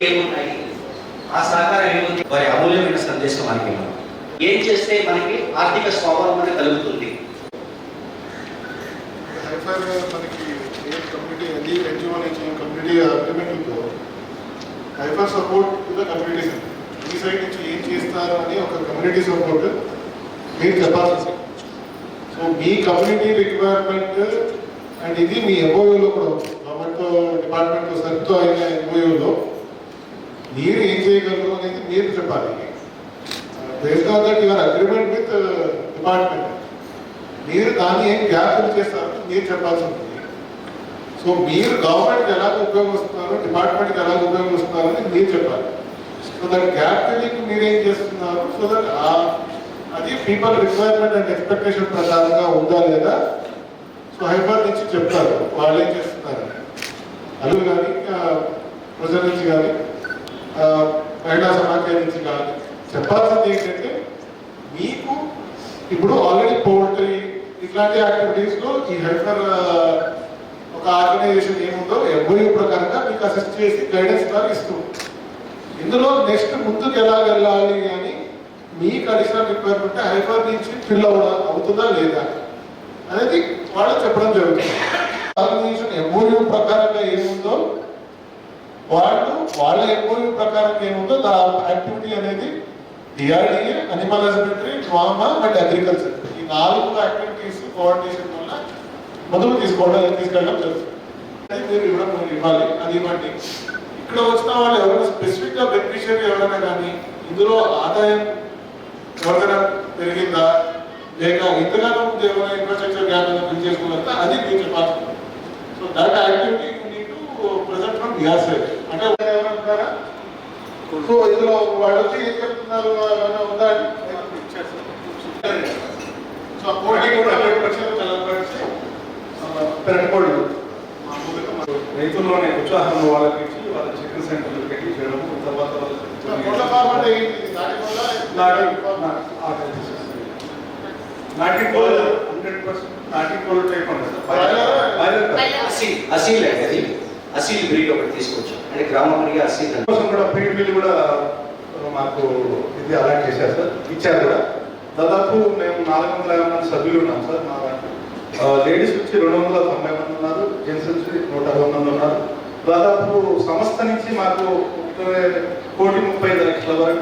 ఏమున్నాయి, ఆ సహకారం ఏముంది, వారి అమూల్యమైన సందేశం మనకి ఏం చేస్తే మనకి ఆర్థిక స్వావలంబన కలుగుతుంది. మనకి ఏ కమ్యూనిటీ ఎన్జిఓ నుంచి కమ్యూనిటీ అగ్రిమెంట్ ఉందో heifer support to the communities ఈ సైడ్ నుంచి ఏం చేస్తారు అని ఒక కమ్యూనిటీ సపోర్ట్ మీరు చెప్పాల్సి వస్తుంది. So me community requirement and ఇది మీ ఎంఓయూలో కూడా గవర్నమెంట్ డిపార్ట్మెంట్ సరితో అయిన ఎంఓయూలో మీరు ఏం చేయగలరు అనేది మీరు చెప్పాలి. Based on that your agreement with department మీరు దాన్ని ఏం గ్యాప్ చేస్తారు మీరు చెప్పాల్సి ఉంటుంది. సో మీరు గవర్నమెంట్కి ఎలాగ ఉపయోగిస్తున్నారు, డిపార్ట్మెంట్కి ఎలాగ ఉపయోగిస్తున్నారు అనేది మీరు చెప్పాలి. సో దట్ గ్యాప్ ఫిల్లింగ్ మీరు ఏం చేస్తున్నారు, సో దట్ అది పీపుల్ రిక్వైర్మెంట్ అండ్ ఎక్స్పెక్టేషన్ ప్రకారంగా ఉందా లేదా సో హైఫర్ నుంచి చెప్తారు వాళ్ళు ఏం చేస్తున్నారు. అలు కానీ ప్రజల నుంచి కానీ మహిళా సమాఖ్య నుంచి కానీ చెప్పాల్సింది ఏంటంటే మీకు ఇప్పుడు ఆల్రెడీ పౌల్ట్రీ ఇట్లాంటి యాక్టివిటీస్లో ఈ హైఫర్ ఒక ఆర్గనైజేషన్ ఏముందో ఎంఓయూ ప్రకారంగా మీకు అసిస్ట్ చేసి గైడెన్స్ ద్వారా ఇస్తుంది. ఇందులో నెక్స్ట్ ముందుకు ఎలా వెళ్ళాలి అని మీకు అడిషనల్ రిక్వైర్మెంట్ హైఫర్ నుంచి ఫిల్ అవుతుందా లేదా అనేది వాళ్ళు చెప్పడం జరుగుతుంది. ఆర్గనైజేషన్ ఎంఓయూ ప్రకారంగా ఏముందో వాళ్ళ ఎంఓయూ ప్రకారంగా ఏముందో దా యాక్టివిటీ అనేది DRDA, animal husbandry, drama and agriculture ఈ 4 యాక్టివిటీస్ కోఆర్డినేషన్ వల్ల మొదలు తీసుకెళ్ళడం జరుగుతుంది. అది మీరు ఇవ్వాలి, అది ఇవ్వండి. ఇక్కడ వచ్చిన వాళ్ళు ఎవరైనా స్పెసిఫిక్గా బెనిఫిషియరీ ఎవరైనా కానీ ఇందులో ఆదాయం ఎవరికైనా పెరిగిందా లేక ఇంతగానో ముందు ఏమైనా ఇన్ఫ్రాస్ట్రక్చర్ గ్యాప్ బిల్డ్ చేసుకున్నారా అది మీరు చెప్పాలి. So that activity you need to present from your side. అంటే ఎవరంటారా సో ఇందులో వాళ్ళు వచ్చి ఏం చెప్తున్నారు ఉందా సో కోడి కూడా 100% కలపరిచి పెరగకూడదు. రైతుల్లోనే ఉత్సాహం వాళ్ళకి ఇచ్చి వాళ్ళ చికెన్ సెంటర్లు పెట్టి చేయడం తర్వాత నాటి కోళ్ళు 100% నాటి కోళ్ళు టైప్ అసీల్ అండి, అది అసీల్ బ్రీడ్ ఒకటి తీసుకొచ్చాం అంటే గ్రామంలో అసీల్ కోసం కూడా ఫీడ్ బిల్ కూడా మాకు ఇది అలాట్ చేశారు సార్, ఇచ్చారు కూడా. దాదాపు మేము 450 మంది సభ్యులు ఉన్నాం సార్. మా లేడీస్ వచ్చి 290 మంది ఉన్నారు, జెంట్స్ వచ్చి 160 మంది ఉన్నారు. దాదాపు సంస్థ నుంచి మాకు 1,35 లక్షల వరకు